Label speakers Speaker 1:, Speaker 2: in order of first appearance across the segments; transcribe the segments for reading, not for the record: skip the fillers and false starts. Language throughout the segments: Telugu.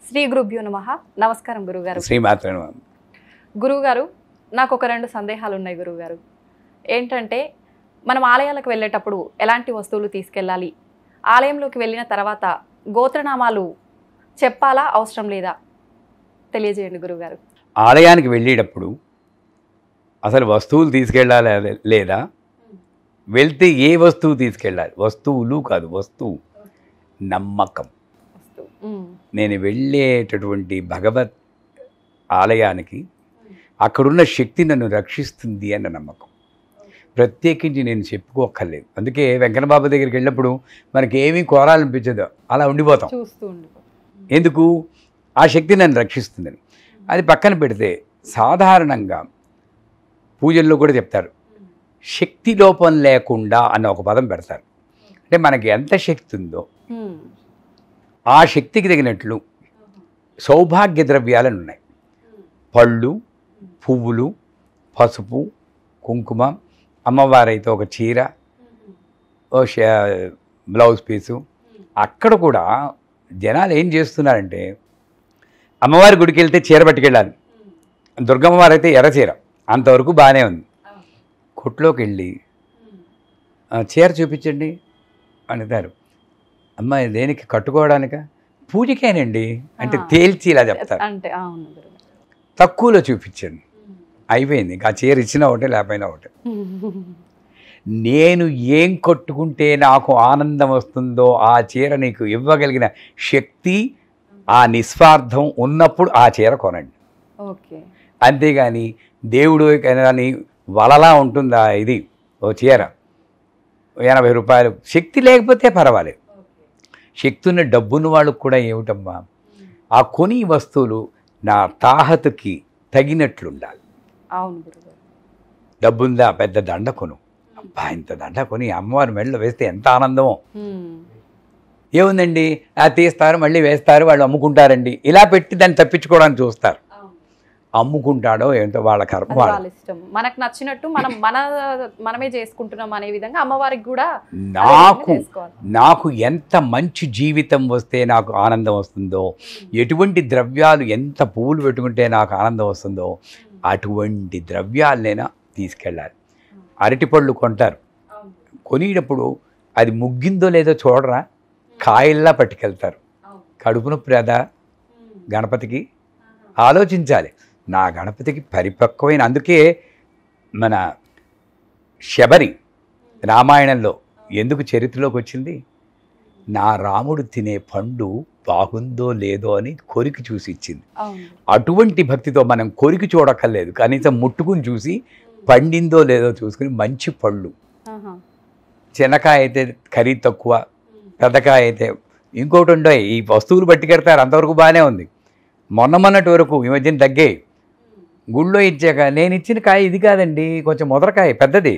Speaker 1: శ్రీ గురుభ్యో నమః. నమస్కారం గురుగారు.
Speaker 2: శ్రీమాత్రే నమః.
Speaker 1: గురుగారు, నాకు ఒక 2 సందేహాలు ఉన్నాయి గురుగారు. ఏంటంటే, మనం ఆలయాలకు వెళ్ళేటప్పుడు ఎలాంటి వస్తువులు తీసుకెళ్ళాలి, ఆలయంలోకి వెళ్ళిన తర్వాత గోత్రనామాలు చెప్పాలా అవసరం లేదా తెలియజేయండి గురుగారు.
Speaker 2: ఆలయానికి వెళ్ళేటప్పుడు అసలు వస్తువులు తీసుకెళ్ళాలి లేదా, వెళ్తే ఏ వస్తువు తీసుకెళ్ళాలి? వస్తువులు కాదు, వస్తువు నమ్మకం. నేను వెళ్ళేటటువంటి భగవత్ ఆలయానికి అక్కడున్న శక్తి నన్ను రక్షిస్తుంది అన్న నమ్మకం. ప్రత్యేకించి నేను చెప్పుకోక్కర్లేదు. అందుకే వెంకన్నబాబు దగ్గరికి వెళ్ళినప్పుడు మనకి ఏమీ కోరాలనిపించదు, అలా ఉండిపోతాం. ఎందుకు? ఆ శక్తి నన్ను రక్షిస్తుందని. అది పక్కన పెడితే సాధారణంగా పూజల్లో కూడా చెప్తారు, శక్తి లోపం లేకుండా అన్న ఒక పదం పెడతారు. అంటే మనకి ఎంత శక్తి ఉందో ఆ శక్తికి తగినట్లు సౌభాగ్య ద్రవ్యాలను ఉన్నాయి. పళ్ళు, పువ్వులు, పసుపు, కుంకుమ, అమ్మవారైతే ఒక చీర, ఓ బ్లౌజ్ పీసు. అక్కడ కూడా జనాలు ఏం చేస్తున్నారంటే, అమ్మవారి గుడికి వెళ్తే చీర పట్టుకెళ్ళాలి, దుర్గమ్మవారు అయితే ఎర్ర చీర, అంతవరకు బాగానే ఉంది. కొట్లోకి వెళ్ళి చీర చూపించండి అంటారు. అమ్మ దేనికి? కట్టుకోవడానిక? పూజకేనండి అంటే తేల్చి ఇలా చెప్తారు. తక్కువలో చూపించండి, అయిపోయింది. ఇంకా ఆ చీర ఇచ్చినా ఒకటే, లేకపోయినా ఒకటే. నేను ఏం కట్టుకుంటే నాకు ఆనందం వస్తుందో ఆ చీర నీకు ఇవ్వగలిగిన శక్తి, ఆ నిస్వార్థం ఉన్నప్పుడు ఆ చీర కొనండి. అంతేగాని దేవుడు కానీ వలలా ఉంటుందా ఇది ఓ చీర 80 రూపాయలు, శక్తి లేకపోతే పర్వాలేదు. శక్తి ఉన్న డబ్బున్న వాళ్ళకు కూడా ఏమిటమ్మా, ఆ కొని వస్తువులు నా తాహతుకి తగినట్లుండాలి. డబ్బుందా, పెద్ద దండ కొను. అబ్బా, ఇంత దండ కొని అమ్మవారి మెడలో వేస్తే ఎంత ఆనందమో. ఏముందండి, తీస్తారు మళ్ళీ వేస్తారు, వాళ్ళు అమ్ముకుంటారండి. ఇలా పెట్టి దాన్ని తప్పించుకోవడానికి చూస్తారు. అమ్ముకుంటాడో ఏంటో వాళ్ళ కర్మ,
Speaker 1: ఇష్టం. మనకు నచ్చినట్టు మనమే చేసుకుంటున్నాం అనే విధంగా అమ్మవారికి కూడా
Speaker 2: నాకు ఎంత మంచి జీవితం వస్తే నాకు ఆనందం వస్తుందో, ఎటువంటి ద్రవ్యాలు, ఎంత పువ్వులు పెట్టుకుంటే నాకు ఆనందం వస్తుందో అటువంటి ద్రవ్యాలనైనా తీసుకెళ్ళాలి. అరటిపళ్ళు కొంటారు, కొనేటప్పుడు అది ముగ్గిందో లేదో చూడరా, కాయల్లా పట్టుకెళ్తారు. కడుపు నొప్పి రాదా గణపతికి? ఆలోచించాలి. నా గణపతికి పరిపక్వమైన, అందుకే మన శబరి రామాయణంలో ఎందుకు చరిత్రలోకి వచ్చింది? నా రాముడు తినే పండు బాగుందో లేదో అని కొరికి చూసి ఇచ్చింది. అటువంటి భక్తితో మనం కొరికి చూడక్కర్లేదు, కనీసం ముట్టుకుని చూసి పండిందో లేదో చూసుకుని మంచి పళ్ళు. చిన్నకాయ అయితే ఖరీదు తక్కువ, పెద్దకాయ అయితే ఇంకోటి ఉండే, ఈ వస్తువులు పట్టుకెడతారు, అంతవరకు బాగానే ఉంది. మొన్నటి వరకు ఈ మధ్యన తగ్గాయి. గుళ్ళో ఇచ్చాక నేను ఇచ్చిన కాయ ఇది కాదండి, కొంచెం ముదరకాయ పెద్దది,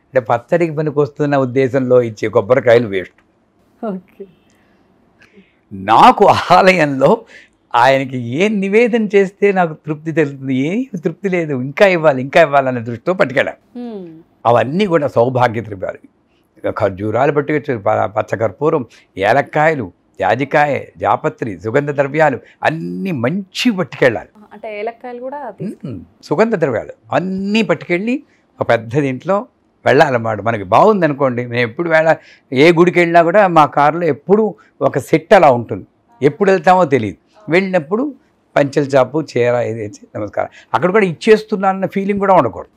Speaker 2: అంటే పచ్చడికి పనికి వస్తున్న ఉద్దేశంలో ఇచ్చే కొబ్బరికాయలు వేస్ట్. నాకు ఆలయంలో ఆయనకి ఏం నివేదన చేస్తే నాకు తృప్తి తెలుస్తుంది, ఏం తృప్తి లేదు, ఇంకా ఇవ్వాలి అనే దృష్టితో పట్టుకెళ్ళాం. అవన్నీ కూడా సౌభాగ్య ద్రవ్యాలు. ఖర్జూరాలు పట్టుకొచ్చు, పచ్చకర్పూరం, ఏలక్కాయలు, జాజికాయ, జాపత్రి, సుగంధ ద్రవ్యాలు అన్నీ మంచి పట్టుకెళ్ళాలి.
Speaker 1: అంటే ఏలక్కాయలు కూడా
Speaker 2: సుగంధ ద్రవ్యాలు అన్నీ పట్టుకెళ్ళి ఒక పెద్ద దీంట్లో వెళ్ళాలన్నమాట. మనకి బాగుంది అనుకోండి, మేము ఎప్పుడు ఏ గుడికి వెళ్ళినా కూడా మా కారులో ఎప్పుడు ఒక సెట్ అలా ఉంటుంది. ఎప్పుడు వెళ్తామో తెలియదు. వెళ్ళినప్పుడు పంచెల చాపు, చీర ఏదైతే నమస్కారం, అక్కడ కూడా ఇచ్చేస్తున్నానన్న ఫీలింగ్ కూడా ఉండకూడదు.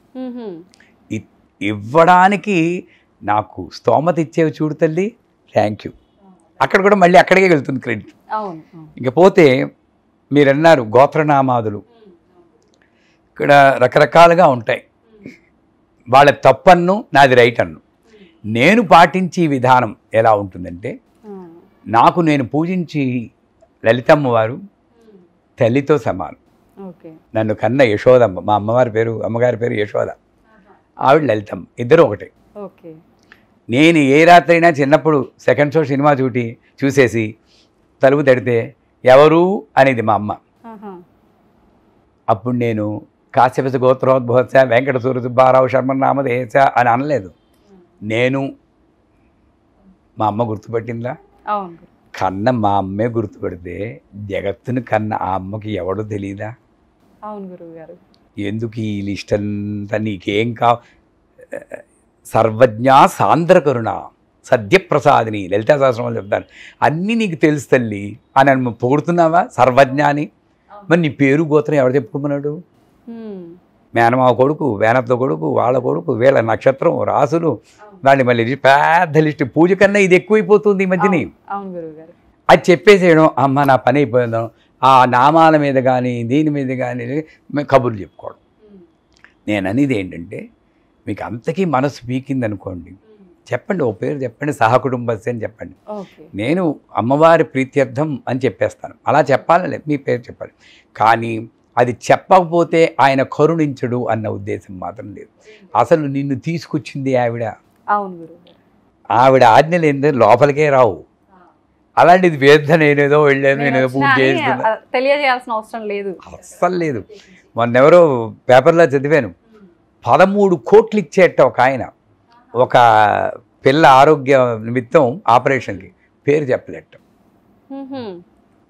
Speaker 2: ఇవ్వడానికి నాకు స్తోమత ఇచ్చేవి చూడు తల్లి, థ్యాంక్ యూ. అక్కడ కూడా మళ్ళీ అక్కడికే వెళ్తుంది క్రెడిట్. ఇకపోతే మీరు అన్నారు గోత్రనామాదులు, ఇక్కడ రకరకాలుగా ఉంటాయి. వాళ్ళ తప్పన్ను, నాది రైట్ అన్ను. నేను పాటించే విధానం ఎలా ఉంటుందంటే, నాకు నేను పూజించి లలితమ్మ వారు తల్లితో సమానం. నన్ను కన్న యశోదమ్మ, మా అమ్మగారి పేరు యశోద, ఆవిడ లలితమ్మ, ఇద్దరు ఒకటే. నేను ఏ రాత్రి అయినా చిన్నప్పుడు సెకండ్ షో సినిమా చూసేసి తలుపు తడితే ఎవరు అనేది మా అమ్మ. అప్పుడు నేను కాశ్యప గోత్రోద్భవత్స వెంకట సూర్య సుబ్బారావు శర్మ నామదేశ అని అనలేదు. నేను మా అమ్మ గుర్తుపట్టిందా? కన్న మా అమ్మే గుర్తుపడితే జగత్తుని కన్న ఆ అమ్మకి ఎవడో తెలియదా?
Speaker 1: అవును గురువు గారు.
Speaker 2: ఎందుకు ఈ లిస్ట్ అంతా నీకేం సర్వజ్ఞ సాంద్రకరుణ సద్యప్రసాదిని లలితా సహస్రనామాలు చెప్తాను. అన్నీ నీకు తెలుసు తల్లి అని అని పొగుడుతున్నావా సర్వజ్ఞ అని? మరి నీ పేరు గోత్రం ఎవరు చెప్పుకున్నాడు? మేనమావ కొడుకు, వేనత్త కొడుకు, వాళ్ళ కొడుకు, వీళ్ళ నక్షత్రం, రాసులు, దాన్ని మళ్ళీ పెద్ద లిస్ట్. పూజ కన్నా ఇది ఎక్కువైపోతుంది ఈ మధ్యని. అది చెప్పేసేయడం, అమ్మ నా పని అయిపోయిందాం, ఆ నామాల మీద కానీ దీని మీద కానీ కబుర్లు చెప్పుకోవడం. నేను అనేది ఏంటంటే, మీకు అంతకీ మనసు పీకింది అనుకోండి, చెప్పండి, ఓ పేరు చెప్పండి, సహకుటుంబస్య అని చెప్పండి. నేను అమ్మవారి ప్రీత్యర్థం అని చెప్పేస్తాను. అలా చెప్పాలి, మీ పేరు చెప్పాలి. కానీ అది చెప్పకపోతే ఆయన కరుణించడు అన్న ఉద్దేశం మాత్రం లేదు. అసలు నిన్ను తీసుకొచ్చింది ఆవిడ. ఆవిడ ఆజ్ఞలు ఏంటంటే లోపలికే రావు. అలాంటిది వేద్ద నేనేదో వెళ్ళాను, నేనేదో పూజ చేస్తున్నా,
Speaker 1: తెలియజేయాల్సిన అవసరం లేదు,
Speaker 2: అస్సలు లేదు. మొన్నెవరో పేపర్లో చదివాను, 13 కోట్లు ఇచ్చేట ఒక ఆయన ఒక పిల్ల ఆరోగ్య నిమిత్తం ఆపరేషన్కి, పేరు చెప్పలేట.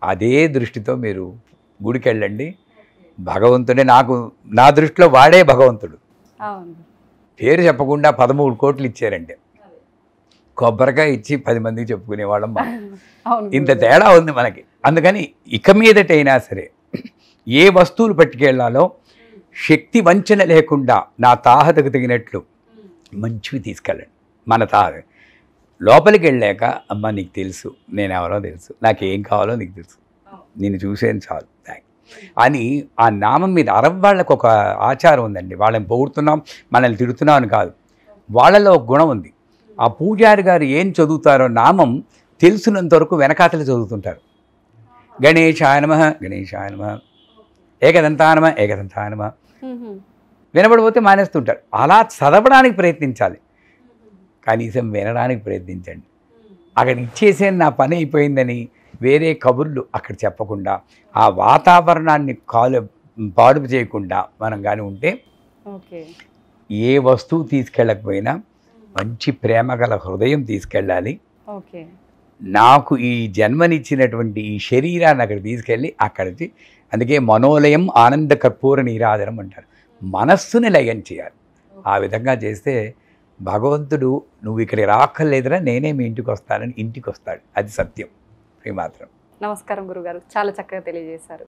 Speaker 2: అదే దృష్టితో మీరు గుడికి వెళ్ళండి, భగవంతుడే నా దృష్టిలో వాడే భగవంతుడు. పేరు చెప్పకుండా 13 కోట్లు ఇచ్చారంటే కొబ్బరికాయ ఇచ్చి 10 మందికి చెప్పుకునేవాళ్ళం. ఇంత తేడా ఉంది మనకి. అందుకని ఇక మీదటైనా సరే ఏ వస్తువులు పట్టుకెళ్లాలో శక్తి వంచన లేకుండా నా తాహతకు తగినట్లు మంచివి తీసుకెళ్ళండి. మన లోపలికి వెళ్ళాక, అమ్మ నీకు తెలుసు నేను ఎవరో తెలుసు, నాకేం కావాలో నీకు తెలుసు, నేను చూసేది చాలు అని ఆ నామం మీద వాళ్ళకు ఒక ఆచారం ఉందండి. వాళ్ళని పొగుడుతున్నాం, మనల్ని తిడుతున్నాం అని కాదు, వాళ్ళలో ఒక గుణం ఉంది. ఆ పూజారి గారు ఏం చదువుతారో నామం తెలుసున్నంత వరకు వెనకాతలు చదువుతుంటారు. గణేశాయ నమః, గణేశాయ నమః, ఏకదంతాయ నమః, ఏకదంతాయ నమః. వినబడిపోతే మానేస్తుంటారు. అలా చదవడానికి ప్రయత్నించాలి, కనీసం వినడానికి ప్రయత్నించండి. అక్కడ ఇచ్చేసే నా పని అయిపోయిందని వేరే కబుర్లు అక్కడ చెప్పకుండా, ఆ వాతావరణాన్ని పాడు చేయకుండా మనం కానీ ఉంటే, ఏ వస్తువు తీసుకెళ్ళకపోయినా మంచి ప్రేమ గల హృదయం తీసుకెళ్ళాలి. నాకు ఈ జన్మనిచ్చినటువంటి ఈ శరీరాన్ని అక్కడ తీసుకెళ్ళి అక్కడికి, అందుకే మనోలయం ఆనంద కర్పూర నీరాజనం అంటారు, మనస్సుని లయం చేయాలి. ఆ విధంగా చేస్తే భగవంతుడు నువ్వు ఇక్కడికి రాక్కర్లేదురా, నేనే మీ ఇంటికి వస్తానని ఇంటికి వస్తాడు. అది సత్యం. మాత్రం.
Speaker 1: నమస్కారం గురుగారు, చాలా చక్కగా తెలియజేశారు.